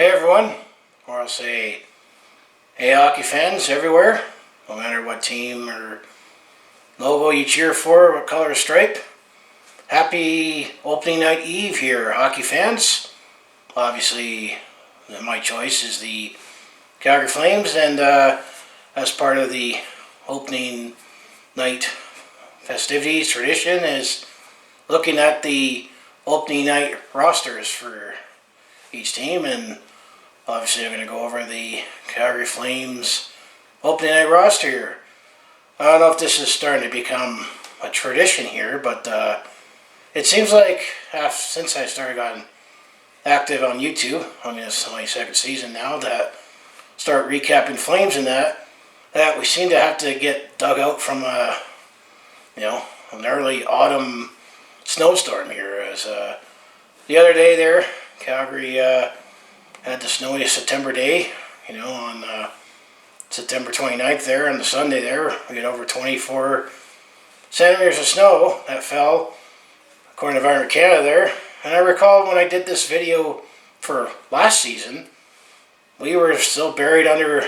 Hey everyone, or I'll say, hey hockey fans everywhere, no matter what team or logo you cheer for, what color stripe. Happy opening night eve here, hockey fans. Obviously, my choice is the Calgary Flames, and as part of the opening night festivities tradition is looking at the opening night rosters for each team, and obviously I'm going to go over the Calgary Flames opening night roster here. I don't know if this is starting to become a tradition here, but it seems like since I started getting active on YouTube, I mean it's my second season now, that start recapping Flames and that we seem to have to get dug out from an early autumn snowstorm here. As the other day there, Calgary had the snowiest September day, on September 29th there, on the Sunday there, we had over 24 centimeters of snow that fell, according to Environment Canada there. And I recall when I did this video for last season, we were still buried under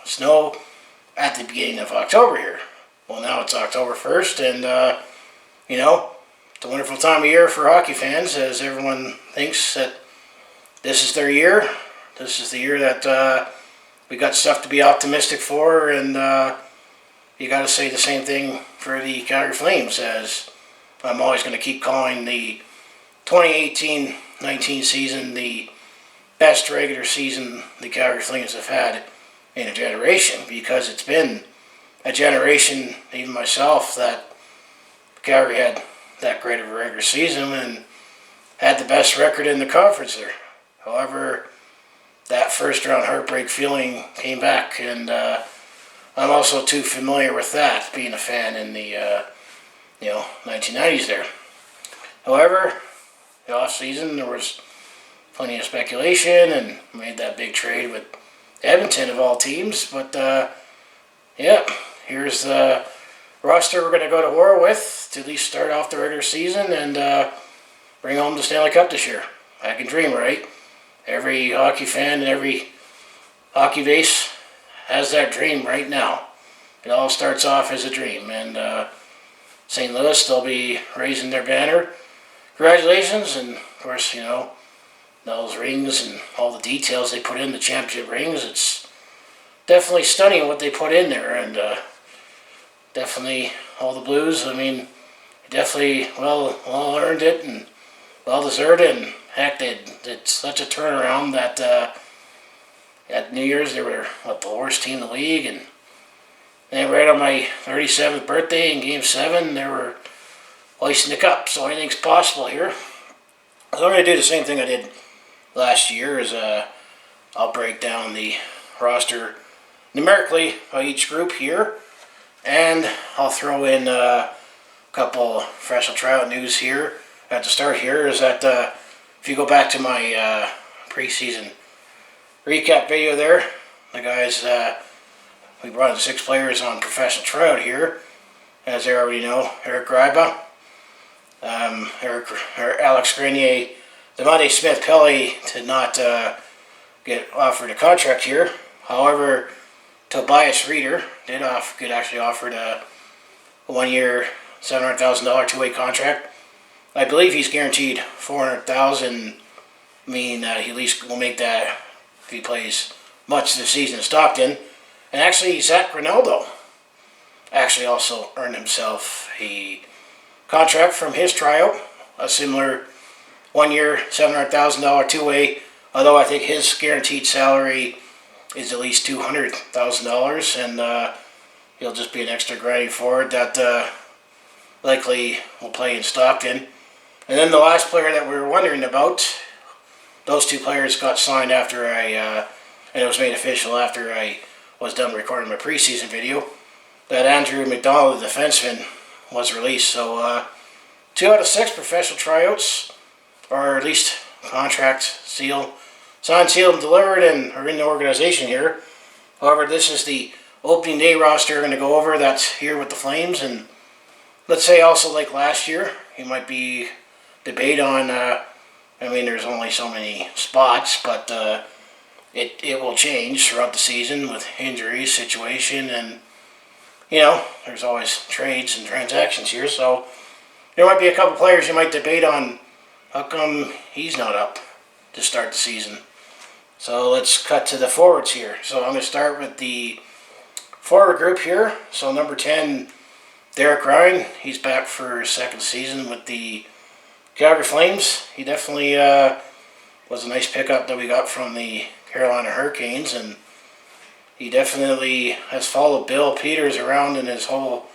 snow at the beginning of October here. Well, now it's October 1st, and, it's a wonderful time of year for hockey fans, as everyone thinks that this is their year. This is the year that we got stuff to be optimistic for, and you got to say the same thing for the Calgary Flames, as I'm always going to keep calling the 2018-19 season the best regular season the Calgary Flames have had in a generation, because it's been a generation, even myself, that Calgary had that great of a regular season and had the best record in the conference there. However, that first round heartbreak feeling came back, and I'm also too familiar with that, being a fan in the 1990s there. However, the off season there was plenty of speculation, and made that big trade with Edmonton of all teams. But here's the roster we're going to go to war with to at least start off the regular season and bring home the Stanley Cup this year. I can dream, right? Every hockey fan and every hockey base has that dream right now. It all starts off as a dream, and St. Louis, they'll be raising their banner. Congratulations, and of course, those rings and all the details they put in the championship rings, it's definitely stunning what they put in there, and definitely all the Blues, definitely well earned it and well deserved it, and heck, they did such a turnaround that at New Year's they were the worst team in the league, and then right on my 37th birthday in Game 7 they were hoisting the cup, so anything's possible here. So I'm going to do the same thing I did last year, is I'll break down the roster numerically by each group here, and I'll throw in a couple professional tryout news here at the start here. Is that if you go back to my preseason recap video there, the guys, we brought in 6 players on professional tryout here, as they already know: Eric Gryba, Alex Grenier, Devontae Smith-Pelly did not get offered a contract here. However, Tobias Reader did get actually offered a 1-year, $700,000 two-way contract. I believe he's guaranteed $400,000, meaning that he at least will make that if he plays much this season in Stockton. And actually, Zach Rinaldo actually also earned himself a contract from his tryout, a similar 1-year, $700,000 two-way, although I think his guaranteed salary is at least $200,000, and he'll just be an extra grinding forward that likely will play in Stockton. And then the last player that we were wondering about, those 2 players got signed after and it was made official after I was done recording my preseason video, that Andrew McDonald, the defenseman, was released. So 2 out of 6 professional tryouts, or at least contract signed, sealed, and delivered, and are in the organization here. However, this is the opening day roster I'm going to go over that's here with the Flames. And let's say also, like last year, you might be debate on, there's only so many spots, but it will change throughout the season with injury situation, and there's always trades and transactions here, so there might be a couple players you might debate on how come he's not up to start the season. So let's cut to the forwards here. So I'm going to start with the forward group here. So number 10, Derek Ryan. He's back for his second season with the Calgary Flames. He definitely was a nice pickup that we got from the Carolina Hurricanes, and he definitely has followed Bill Peters around in his whole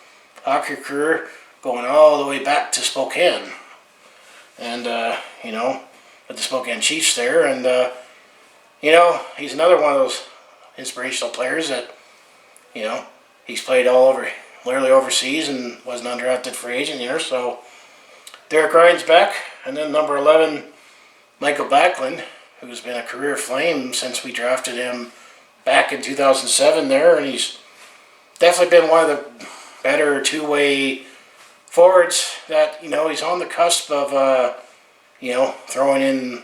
hockey career, going all the way back to Spokane. And, with the Spokane Chiefs there. And, he's another one of those inspirational players that, he's played literally overseas and was an undrafted free agent here. So Derek Ryan's back. And then number 11, Mikael Backlund, who's been a career Flame since we drafted him back in 2007 there. And he's definitely been one of the better two-way forwards that, he's on the cusp of, throwing in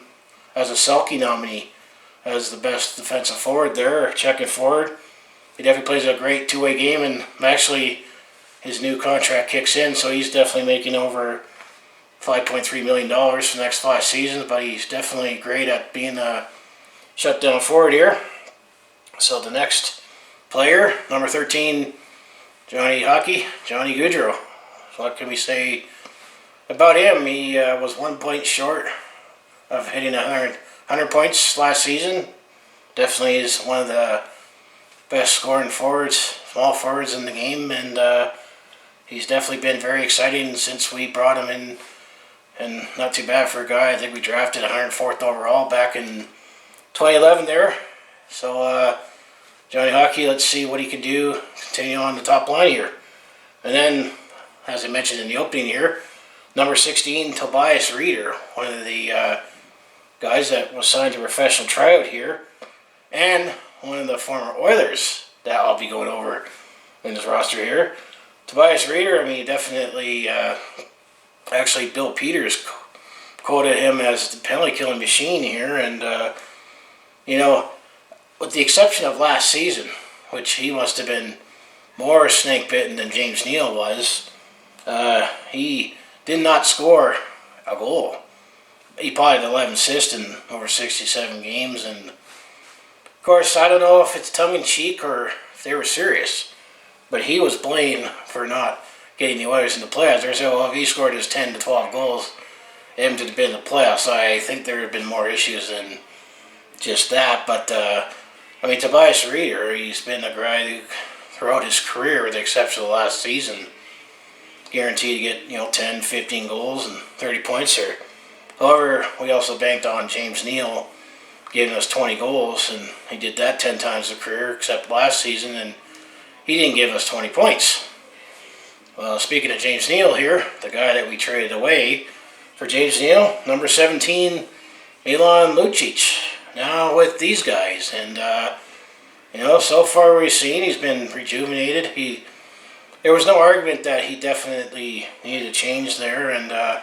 as a Selke nominee as the best defensive forward there, checking forward. He definitely plays a great two-way game, and actually his new contract kicks in, so he's definitely making over $5.3 million for the next 5 seasons, but he's definitely great at being a shutdown forward here. So the next player, number 13, Johnny Gaudreau. So what can we say about him? He was 1 point short of hitting 100 points last season. Definitely is one of the best scoring forwards, small forwards in the game, and he's definitely been very exciting since we brought him in, and not too bad for a guy. I think we drafted 104th overall back in 2011 there. So Johnny Hockey, let's see what he can do, continue on the top line here. And then, as I mentioned in the opening here, number 16, Tobias Reader, one of the guys that was signed to a professional tryout here, and one of the former Oilers that I'll be going over in this roster here. Tobias Reader, definitely, actually Bill Peters quoted him as the penalty killing machine here, and, with the exception of last season, which he must have been more snake bitten than James Neal was, he did not score a goal. He probably had 11 assists in over 67 games, and of course, I don't know if it's tongue-in-cheek or if they were serious, but he was blamed for not getting the Oilers in the playoffs. They said, well, if he scored his 10 to 12 goals, him to be in the playoffs. So I think there have been more issues than just that, but Tobias Reader, he's been a guy who, throughout his career, with the exception of the last season, guaranteed to get 10, 15 goals and 30 points here. However, we also banked on James Neal giving us 20 goals, and he did that 10 times a career, except last season, and he didn't give us 20 points. Well, speaking of James Neal here, the guy that we traded away for James Neal, number 17, Milan Lucic, now with these guys, and so far we've seen he's been rejuvenated. There was no argument that he definitely needed a change there, and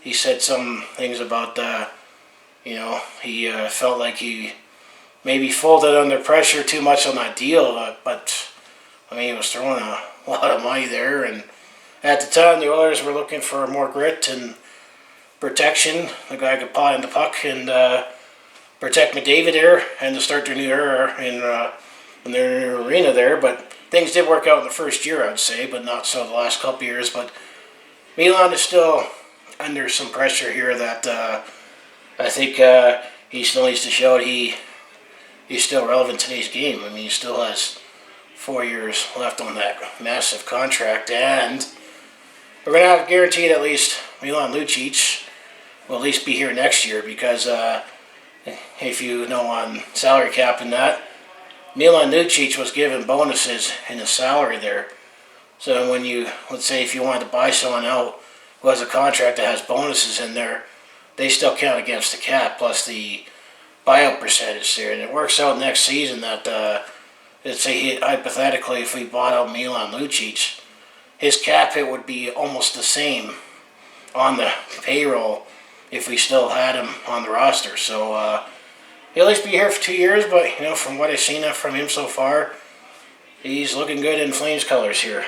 he said some things about he felt like he maybe folded under pressure too much on that deal, but he was throwing a lot of money there, and at the time the Oilers were looking for more grit and protection. The guy could pot in the puck and protect McDavid there, and to start their new era in their new arena there. But things did work out in the first year, I'd say, but not so the last couple years. But Milan is still under some pressure here that I think he still needs to show that he's still relevant to today's game. He still has 4 years left on that massive contract, and we're going to have guaranteed at least Milan Lucic will at least be here next year, because if you know on salary cap and that, Milan Lucic was given bonuses in his salary there. So when let's say if you wanted to buy someone out who has a contract that has bonuses in there, they still count against the cap plus the buyout percentage there. And it works out next season that, let's say hypothetically, if we bought out Milan Lucic, his cap hit would be almost the same on the payroll if we still had him on the roster. So, he'll at least be here for 2 years, but from what I've seen from him so far, he's looking good in Flames colors here.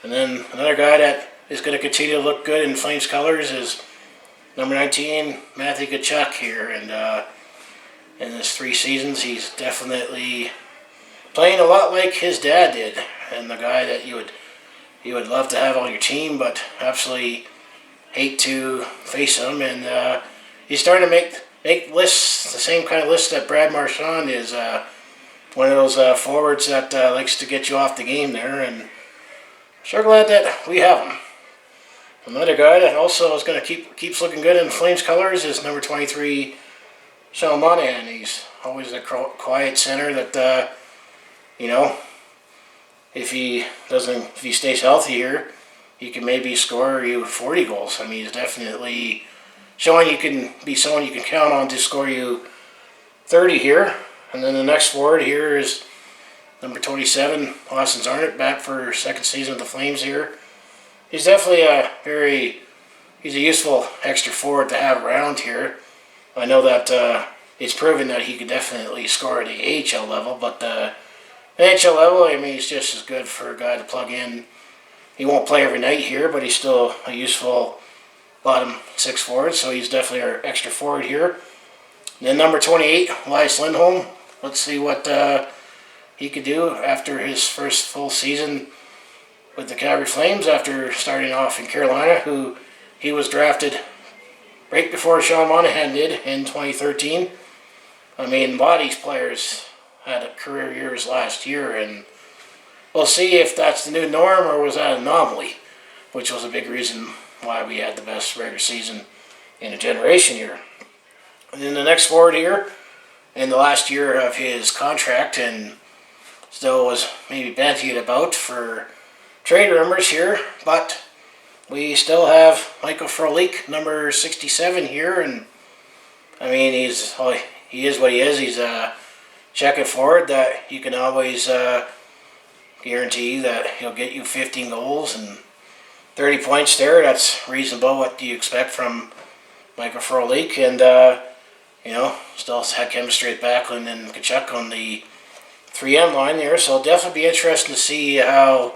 And then another guy that is going to continue to look good in Flames colors is number 19, Matthew Tkachuk here. And in his 3 seasons, he's definitely playing a lot like his dad did, and the guy that you would love to have on your team, but absolutely hate to face him. And he's starting to make lists, the same kind of list that Brad Marchand is. One of those forwards that likes to get you off the game there, and sure glad that we have him. Another guy that also is going to keeps looking good in Flames colors is number 23, Monahan. He's always a quiet center that if he stays healthy here, he can maybe score you 40 goals. I mean, he's definitely showing you can be someone you can count on to score you 30 here. And then the next forward here is number 27, Elias Lindholm, back for 2nd season of the Flames here. He's definitely he's a useful extra forward to have around here. I know that it's proven that he could definitely score at the AHL level, but the NHL level, I mean, he's just as good for a guy to plug in. He won't play every night here, but he's still a useful bottom 6 forward, so he's definitely our extra forward here. And then number 28, Elias Lindholm. Let's see what he could do after his first full season with the Calgary Flames after starting off in Carolina, who he was drafted right before Sean Monahan did in 2013. I mean, a lot of these players had career years last year, and we'll see if that's the new norm or was that an anomaly, which was a big reason why we had the best regular season in a generation here. And then the next forward here, in the last year of his contract, and still was maybe bantied about for trade rumors here, but we still have Mikael Frolik, number 67 here, and I mean, he is what he is. He's a check-it forward that you can always guarantee that he'll get you 15 goals and 30 points there. That's reasonable. What do you expect from Mikael Frolik? And still had chemistry with Backlund and Tkachuk on the 3M line there, so it'll definitely be interesting to see how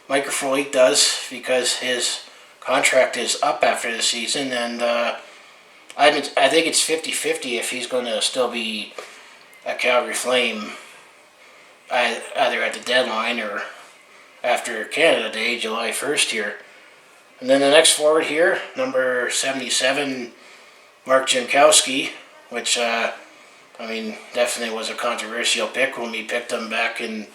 Mikael Frolik does, because his contract is up after the season, and I think it's 50-50 if he's going to still be a Calgary Flame either at the deadline or after Canada Day, July 1st here. And then the next forward here, number 77, Mark Jankowski, which definitely was a controversial pick when we picked him back in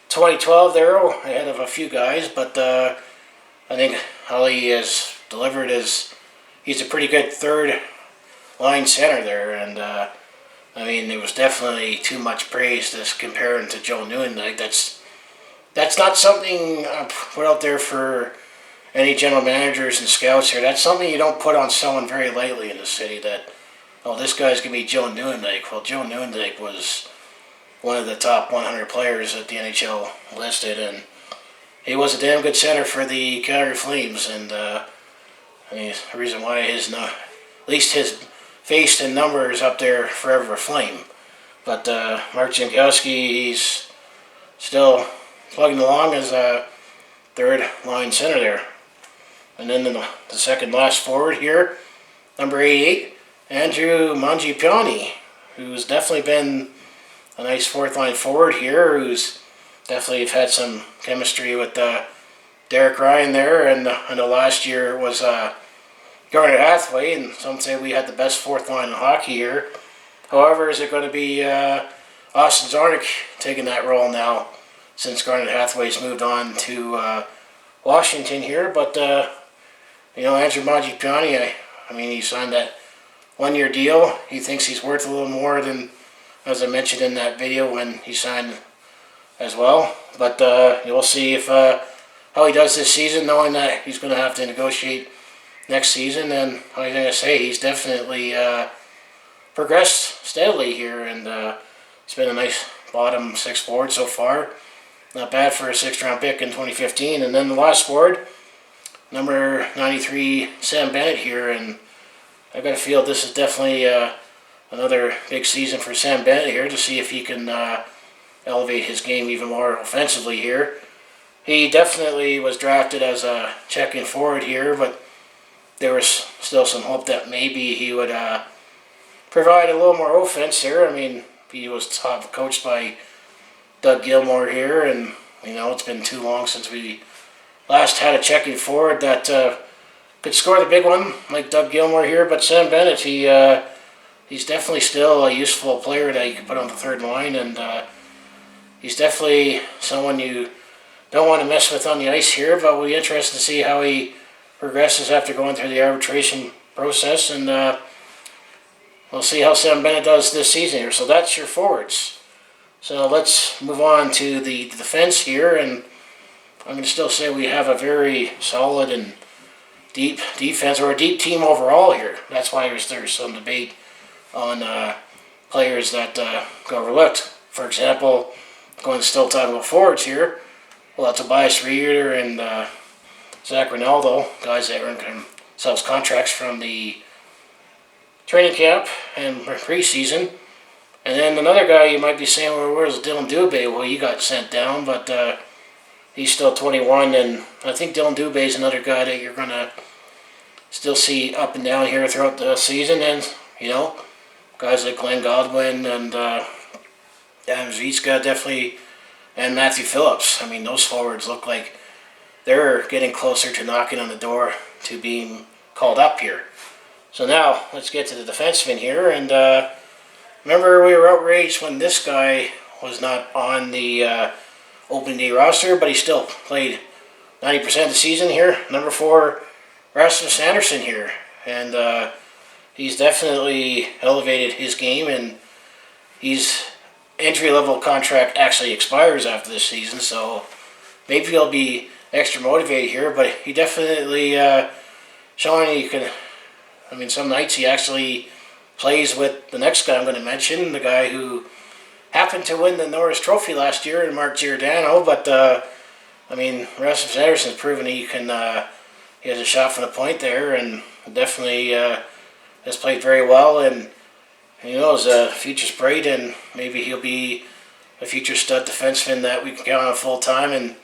2012 there, ahead of a few guys, but I think how he has delivered he's a pretty good third line center there, and it was definitely too much praise to compare him to Joe Noonan. Like that's not something I put out there for any general managers and scouts here. That's something you don't put on someone very lightly in the city, that this guy's going to be Joe Noonan. Well, Joe Noonan was one of the top 100 players that the NHL listed, and he was a damn good center for the Calgary Flames, and the reason why at least his face and numbers up there forever Flame. But Mark Jankowski, he's still plugging along as a third line center there. And then the second last forward here, number 88, Andrew Mangiapane, who's definitely been a nice fourth line forward here, who's definitely had some chemistry with Derek Ryan there, and I know last year it was Garnet Hathaway, and some say we had the best fourth line in hockey here. However, is it going to be Austin Czarnik taking that role now, since Garnet Hathaway's moved on to Washington here? But Andrew Mangiapane, he signed that 1-year deal. He thinks he's worth a little more than, as I mentioned in that video, when he signed as well. But we'll see if how he does this season, knowing that he's going to have to negotiate next season. And I was going to say, he's definitely progressed steadily here, and it's been a nice bottom 6 forward so far. Not bad for a 6th round pick in 2015. And then the last forward, number 93, Sam Bennett here, and I got to feel this is definitely another big season for Sam Bennett here to see if he can elevate his game even more offensively here. He definitely was drafted as a checking forward here, but there was still some hope that maybe he would provide a little more offense here. I mean, he was top coached by Doug Gilmour here, and it's been too long since we last had a checking forward that could score the big one like Doug Gilmour here. But Sam Bennett, he's definitely still a useful player that you can put on the third line, and he's definitely someone you don't want to mess with on the ice here. But we'll be interested to see how he progresses after going through the arbitration process, and we'll see how Sam Bennett does this season here. So that's your forwards. So let's move on to the defense here, and I'm going to still say we have a very solid and deep defense, or a deep team overall here. That's why there's some debate on players that go overlooked. For example, going to still talk about forwards here. Well, Tobias Reader and Zach Rinaldo, guys that earned themselves contracts from the training camp and preseason. And then another guy you might be saying, well, where's Dylan Dube? Well, he got sent down, but he's still 21, and I think Dylan Dube is another guy that you're going to still see up and down here throughout the season. And, guys like Glenn Godwin and Adam Zvitzka definitely, and Matthew Phillips. I mean, those forwards look like they're getting closer to knocking on the door to being called up here. So now, let's get to the defenseman here, and remember, we were outraged when this guy was not on the opening day roster, but he still played 90% of the season here. Number 4, Rasmus Andersson here. And he's definitely elevated his game, and his entry-level contract actually expires after this season, so maybe he'll be extra motivated here, but he definitely showing he can. I mean, some nights he actually plays with the next guy I'm going to mention, the guy who happened to win the Norris Trophy last year, Mark Giordano. But I mean, Rasmus Anderson's proven he can. He has a shot from the point there, and definitely has played very well. And who knows, future's bright, and maybe he'll be a future stud defenseman that we can count on full time. And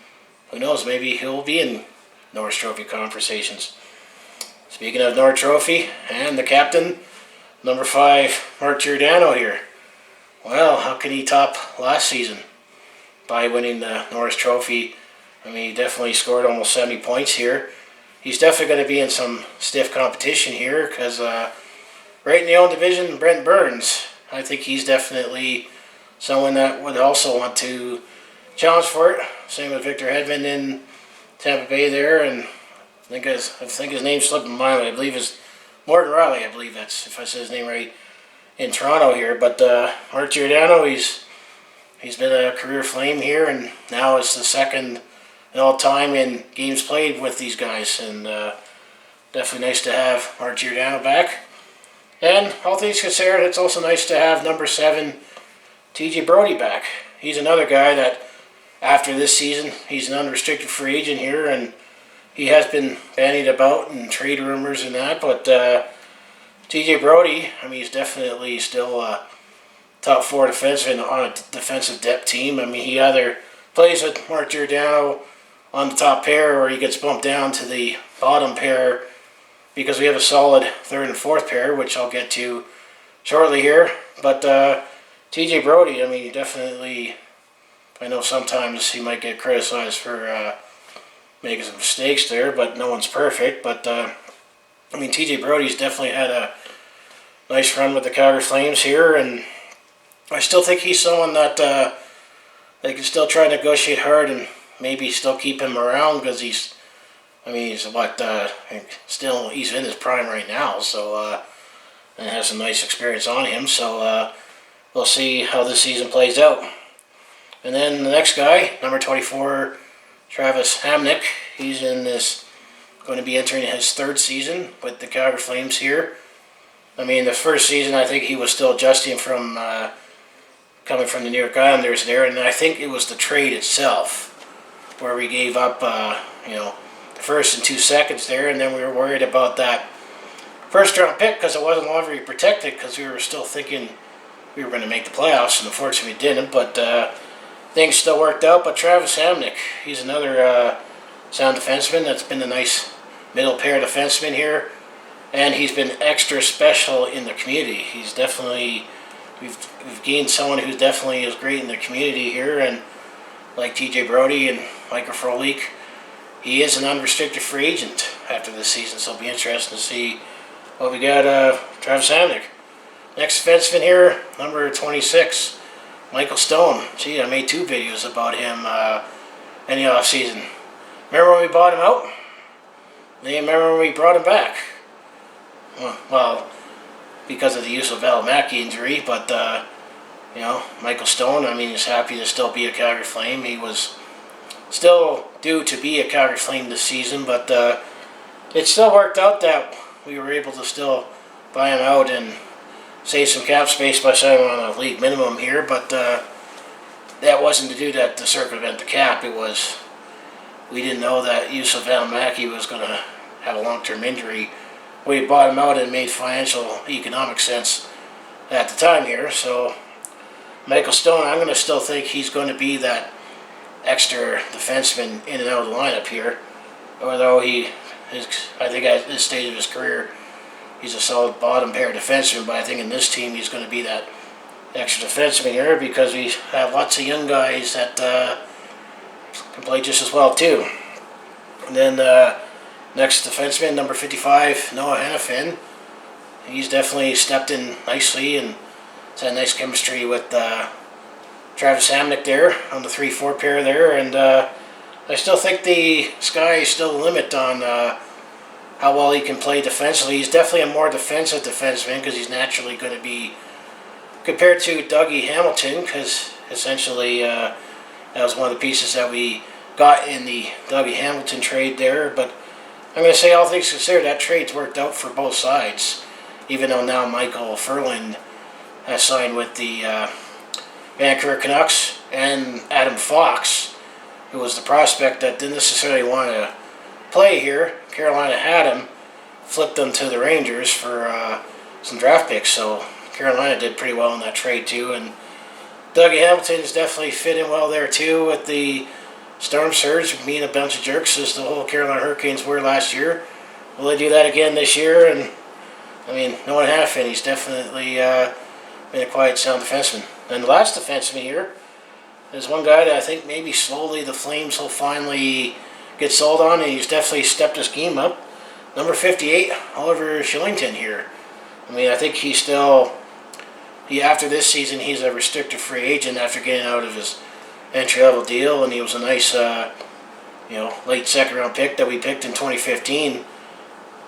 who knows, maybe he'll be in Norris Trophy conversations. Speaking of Norris Trophy and the captain, number 5, Mark Giordano here. Well, how can he top last season by winning the Norris Trophy? I mean, he definitely scored almost 70 points here. He's definitely going to be in some stiff competition here because right in the own division, Brent Burns, I think he's definitely someone that would also want to challenge for it. Same with Victor Hedman in Tampa Bay there, and I think his name slipped my mind. I believe it's Morgan Riley. I believe that's, if I said his name right, in Toronto here. But Mark Giordano, he's been a career Flame here, and now it's the second in all time in games played with these guys. And definitely nice to have Mark Giordano back. And all things considered, it's also nice to have number 7, TJ Brodie back. He's another guy that after this season, he's an unrestricted free agent here, and he has been bandied about in trade rumors and that, but TJ Brodie, I mean, he's definitely still a top 4 defenseman on a defensive depth team. I mean, he either plays with Mark Giordano on the top pair, or he gets bumped down to the bottom pair because we have a solid 3rd and 4th pair, which I'll get to shortly here. But TJ Brodie, I mean, he definitely, I know sometimes he might get criticized for making some mistakes there, but no one's perfect. But I mean, TJ Brodie's definitely had a nice run with the Calgary Flames here, and I still think he's someone that they can still try to negotiate hard and maybe still keep him around because he's still he's in his prime right now, so and has some nice experience on him. So we'll see how this season plays out. And then the next guy, number 24. Travis Amnok, he's going to be entering his 3rd season with the Calgary Flames here. I mean, the first season, I think he was still adjusting from coming from the New York Islanders there, and I think it was the trade itself where we gave up, the 1st and 2 seconds there, and then we were worried about that first round pick because it wasn't lottery protected because we were still thinking we were going to make the playoffs, and unfortunately we didn't, but things still worked out. But Travis Amnok, he's another sound defenseman that's been a nice middle pair defenseman here, and he's been extra special in the community. He's definitely, we've gained someone who definitely is great in the community here, and like TJ Brodie and Mikael Frolik, he is an unrestricted free agent after this season, so it'll be interesting to see what we got. Travis Amnok. Next defenseman here, number 26, Michael Stone. Gee, I made 2 videos about him in the off season. Remember when we bought him out? Do you remember when we brought him back? Well, because of the use of Valimaki injury, but you know, Michael Stone, I mean, he's happy to still be a Calgary Flame. He was still due to be a Calgary Flame this season, but it still worked out that we were able to still buy him out and save some cap space by signing him on a league minimum here, but that wasn't to do that to circumvent the cap. It was, we didn't know that Yusuf Valimaki was going to have a long-term injury. We bought him out and made financial, economic sense at the time here. So Michael Stone, I'm going to still think he's going to be that extra defenseman in and out of the lineup here. Although I think at this stage of his career, he's a solid bottom pair defenseman, but I think in this team he's going to be that extra defenseman here because we have lots of young guys that can play just as well too. And then next defenseman, number 55, Noah Hanifin. He's definitely stepped in nicely and has had nice chemistry with Travis Amnok there on the 3-4 pair there. And I still think the sky is still the limit on how well he can play defensively. He's definitely a more defensive defenseman because he's naturally going to be compared to Dougie Hamilton, because essentially that was one of the pieces that we got in the Dougie Hamilton trade there. But I'm going to say, all things considered, that trade's worked out for both sides, even though now Michael Furland has signed with the Vancouver Canucks, and Adam Fox, who was the prospect that didn't necessarily want to play here. Carolina had him, flipped him to the Rangers for some draft picks, so Carolina did pretty well in that trade too. And Dougie Hamilton's definitely fit in well there too with the storm surge, being a bunch of jerks as the whole Carolina Hurricanes were last year. Will they do that again this year? And I mean, Noah Hanifin, he's definitely been a quiet, sound defenseman. And the last defenseman here is one guy that I think maybe slowly the Flames will finally get sold on, and he's definitely stepped his game up. Number 58, Oliver Shillington here. I mean, I think he's still, after this season, he's a restricted free agent after getting out of his entry-level deal, and he was a nice, late second-round pick that we picked in 2015,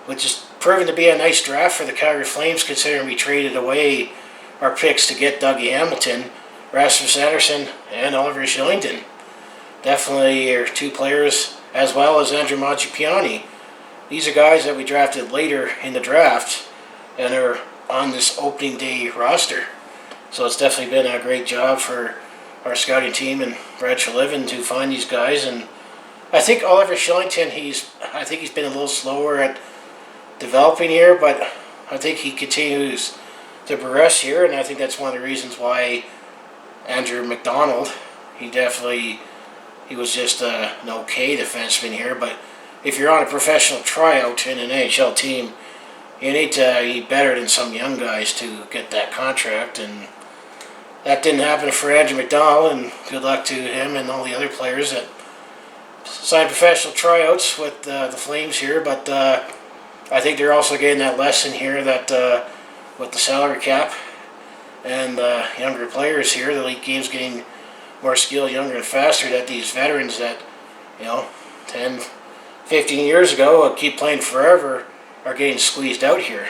which is proven to be a nice draft for the Calgary Flames, considering we traded away our picks to get Dougie Hamilton, Rasmus Andersson, and Oliver Shillington. Definitely are 2 players, as well as Andrew Mangiapane. These are guys that we drafted later in the draft and are on this opening day roster. So it's definitely been a great job for our scouting team and Brad Shalivin to find these guys. And I think Oliver Shillington, he's been a little slower at developing here, but I think he continues to progress here, and I think that's one of the reasons why Andrew McDonald, he was just an okay defenseman here. But if you're on a professional tryout in an NHL team, you need to be better than some young guys to get that contract, and that didn't happen for Andrew McDonald, and good luck to him and all the other players that signed professional tryouts with the Flames here. But I think they're also getting that lesson here that with the salary cap and younger players here, the league game's getting more skilled, younger and faster, that these veterans that, 10, 15 years ago would keep playing forever are getting squeezed out here.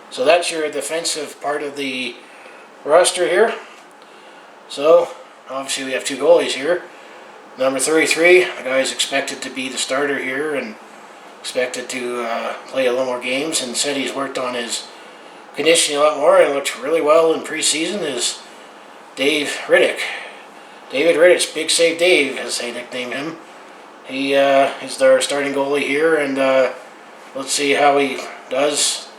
So that's your defensive part of the roster here. So obviously we have 2 goalies here. Number 33, the guy is expected to be the starter here and expected to play a little more games, and said he's worked on his conditioning a lot more and looked really well in preseason, is Dave Riddick. David Riddick, Big Save Dave, as they nickname him. He is their starting goalie here, and let's see how he does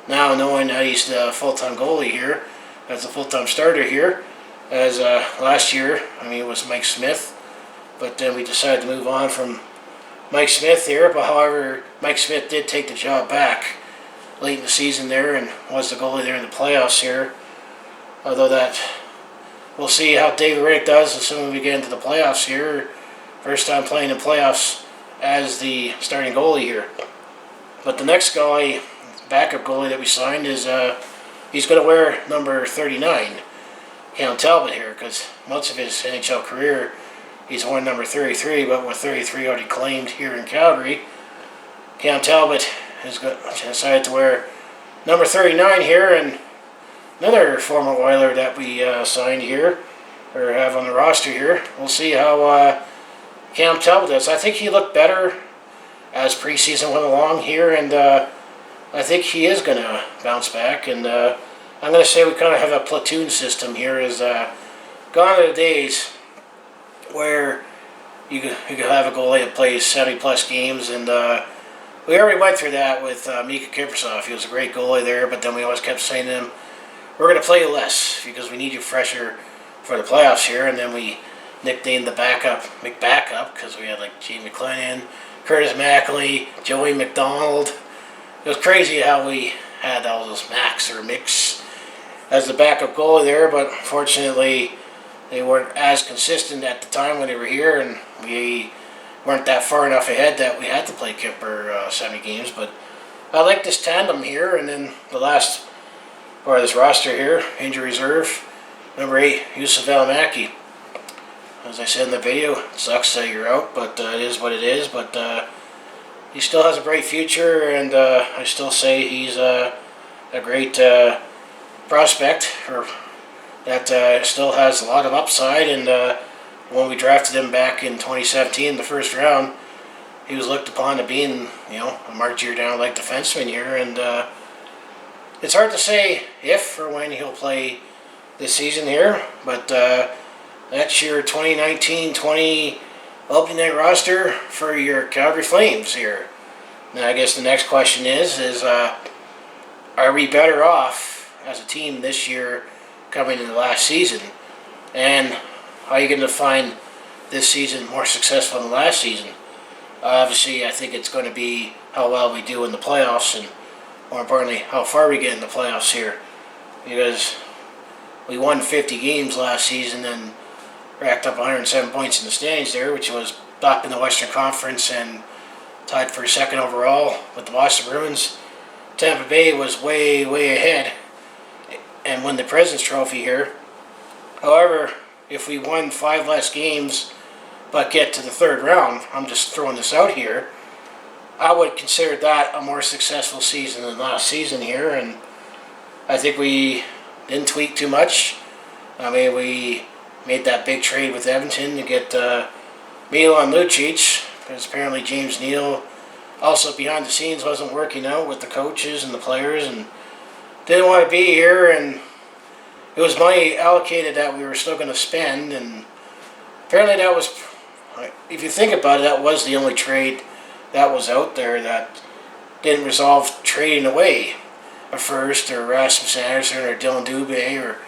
now knowing that he's the full-time goalie here, as a full-time starter here, as last year, it was Mike Smith, but then we decided to move on from Mike Smith here. But however, Mike Smith did take the job back late in the season there and was the goalie there in the playoffs here. Although that, we'll see how David Rick does assuming we get into the playoffs here. First time playing in playoffs as the starting goalie here. But the next guy, backup goalie that we signed, is he's going to wear number 39, Cam Talbot here, because most of his NHL career he's worn number 33, but with 33 already claimed here in Calgary, Cam Talbot has decided to wear number 39 here, and another former Oiler that we signed here, or have on the roster here. We'll see how Cam Talbot does. I think he looked better as preseason went along here, and I think he is going to bounce back. And I'm going to say we kind of have a platoon system here. Is gone are the days where you could have a goalie that plays 70-plus games, and we already went through that with Mika Kiprusoff. He was a great goalie there, but then we always kept saying to him, we're going to play you less because we need you fresher for the playoffs here. And then we nicknamed the backup McBackup because we had like Gene McLennan, Curtis Mackley, Joey McDonald. It was crazy how we had all those Max or Mix as the backup goalie there, but fortunately they weren't as consistent at the time when they were here, and we weren't that far enough ahead that we had to play Kipper 70 games. But I like this tandem here, and then the last part of this roster here, injury reserve, number 8, Yusuf Valimaki. As I said in the video, it sucks that you're out, but it is what it is. But he still has a bright future, and I still say he's a great prospect that still has a lot of upside. And when we drafted him back in 2017, the first round, he was looked upon to being, a Mark Giordano-like defenseman here. And it's hard to say if or when he'll play this season here, but that's your 2019-20 opening night roster for your Calgary Flames here. Now, I guess the next question is are we better off as a team this year coming into last season? And how are you going to find this season more successful than last season? Obviously, I think it's going to be how well we do in the playoffs, and more importantly, how far we get in the playoffs here. Because we won 50 games last season and racked up 107 points in the standings there, which was top in the Western Conference and tied for second overall with the Boston Bruins. Tampa Bay was way, way ahead and won the President's Trophy here. However, if we won 5 less games but get to the third round, I'm just throwing this out here, I would consider that a more successful season than last season here. And I think we didn't tweak too much. We made that big trade with Edmonton to get Milan Lucic, because apparently James Neal also behind the scenes wasn't working out with the coaches and the players and didn't want to be here, and it was money allocated that we were still going to spend, and apparently that was, if you think about it, that was the only trade that was out there that didn't resolve trading away a first or Rasmus Andersson or Dylan Dube or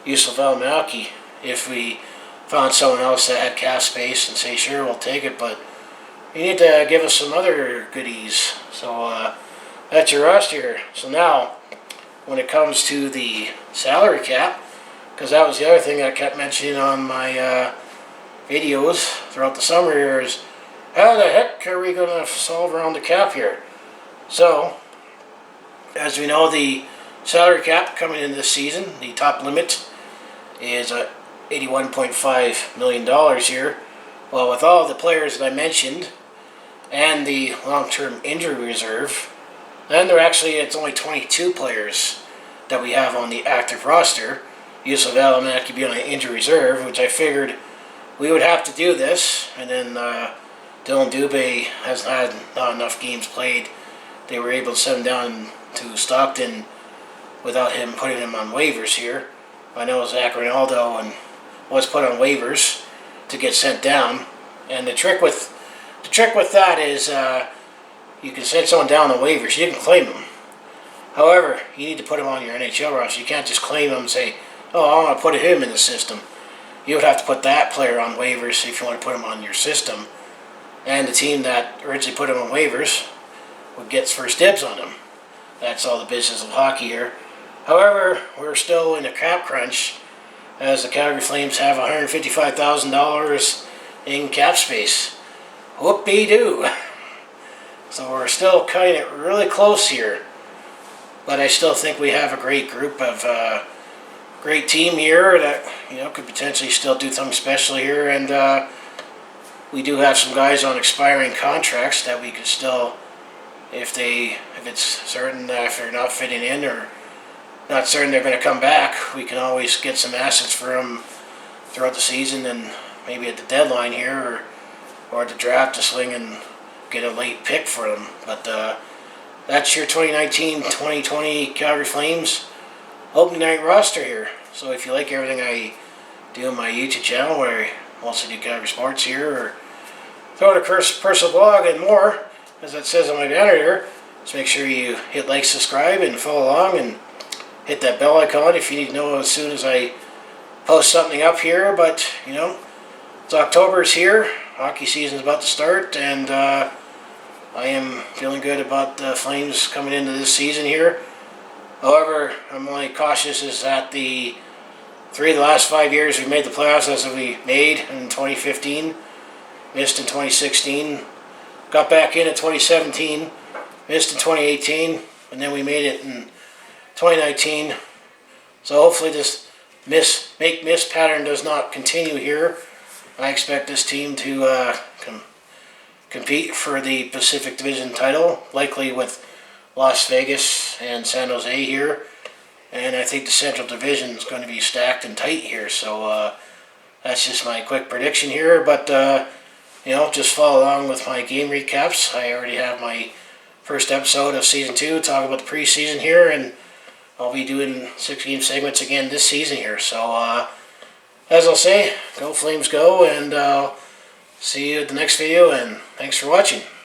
Yusuf Valimaki. If we found someone else that had cap space and say, sure, we'll take it, but you need to give us some other goodies. So that's your roster here. So now, when it comes to the salary cap, because that was the other thing I kept mentioning on my videos throughout the summer here, is how the heck are we going to solve around the cap here? So, as we know, the salary cap coming into this season, the top limit is $81.5 million here. Well, with all the players that I mentioned and the long-term injury reserve, then it's only 22 players that we have on the active roster. Yusuf Valimaki be on the injury reserve, which I figured we would have to do this. And then Dylan Dube hasn't had not enough games played. They were able to send him down to Stockton without him putting him on waivers here. I know Zach Ronaldo and was put on waivers to get sent down. And the trick with that is you can send someone down on waivers. You can claim them. However, you need to put him on your NHL roster. You can't just claim him and say, oh, I want to put him in the system. You would have to put that player on waivers if you want to put him on your system. And the team that originally put him on waivers would get first dibs on him. That's all the business of hockey here. However, we're still in a cap crunch as the Calgary Flames have $155,000 in cap space. Whoopee-doo. So we're still kind of really close here. But I still think we have a great group of great team here that could potentially still do something special here, and we do have some guys on expiring contracts that we could still, if it's certain that if they're not fitting in or not certain they're going to come back, we can always get some assets for them throughout the season and maybe at the deadline here or at the draft to swing and get a late pick for them. But that's your 2019-2020 Calgary Flames opening night roster here. So if you like everything I do on my YouTube channel, where I mostly do Calgary sports here, or throw it a personal blog and more, as it says on my banner here, just make sure you hit like, subscribe, and follow along, and hit that bell icon if you need to know as soon as I post something up here. But it's October's here, hockey season's about to start, and I am feeling good about the Flames coming into this season here. However, I'm only cautious is that the 3 of the last 5 years we made the playoffs, as we made in 2015, missed in 2016, got back in 2017, missed in 2018, and then we made it in 2019. So hopefully this miss pattern does not continue here. I expect this team to compete for the Pacific Division title, likely with Las Vegas and San Jose here. And I think the Central Division is going to be stacked and tight here. So that's just my quick prediction here. But, just follow along with my game recaps. I already have my first episode of Season 2, talking about the preseason here. And I'll be doing 6-game segments again this season here. So, as I'll say, go Flames go. And see you at the next video. And thanks for watching.